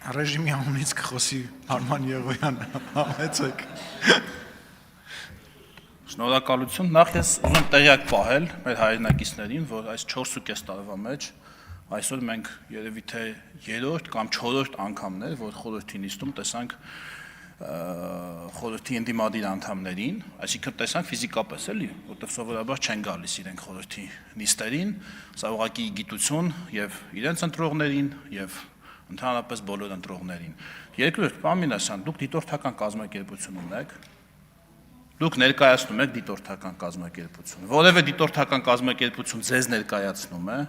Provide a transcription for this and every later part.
Ռեժիմի անունից կխոսի Արման Եղոյանը, համեցեք։ Շնորհակալություն։ Նախ ես ուզում տեղյակ պահել մեր հայրենակիցներին, որ այս 4.5 տարվա մեջ այսօր մենք երևի թե 3-րդ կամ 4-րդ անգամն է, որ խորհրդի նիստում տեսանք խորհրդի ընդդիմադիր անդամներին, այսինքն տեսանք ֆիզիկապես էլի, որտեղ սովորաբար չեն գալիս իրենք խորհրդի նիստերին, սա ուղղակի գիտություն եւ իրենց ընտրողներին եւ ընդհանրապես բոլոր ընտրողներին։ Երկրորդ, պարոն Մինասյան, դուք դիտորդական կազմակերպություն ունեք, դուք ներկայացնում եք դիտորդական կազմակերպություն, որևէ դիտորդական կազմակերպություն ձեզ ներկայացնում է,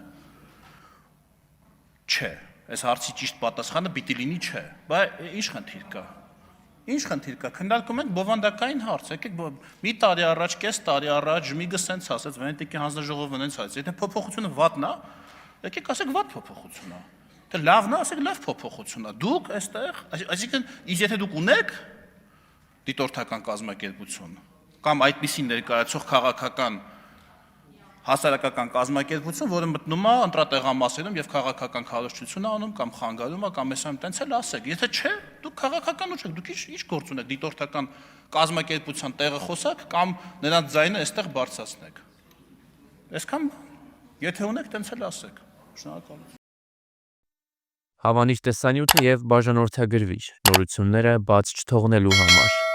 չէ, այս հարցի ճիշտ պատասխանը պիտի լինի չէ, բայց ինչ խնդիր կա։ Ինչ խնդիր կա, քննարկում ենք բովանդակային հարց, եկեք մի տարի առաջ, կես տարի առաջ Ժմիգը սենց ասեց, Վենետիկի հանձնաժողովը նենց ասեց, եթե փոփոխությունը վատն է, եկեք ասեք վատ փոփոխություն է, թե լավն է, ասեք լավ փոփոխություն է, դուք այստեղ, այսինքն իսկ եթե դուք ունեք դիտորդական կազմակերպություն կամ այդպիսի ներկայացող քաղաքական հասարակական կազմակերպություն, որը մտնում է ընտրատեղամասերում եւ քաղաքական քարոզչություն անում կամ խանգարում է կամ այսօր տենց էլ ասեք։ Եթե չէ, դուք քաղաքական ուժ եք, դուք ինչ գործ ունեք դիտորդական կազմակերպության տեղը խոսակ կամ նրանց ձայնը այստեղ բարձրացնեք։ Այսքան եթե ունեք, տենց էլ ասեք։ Շնորհակալություն։ Հավանիչ տեսանյութը եւ բաժանորդագրվիչ նորությունները բաց չթողնելու համար։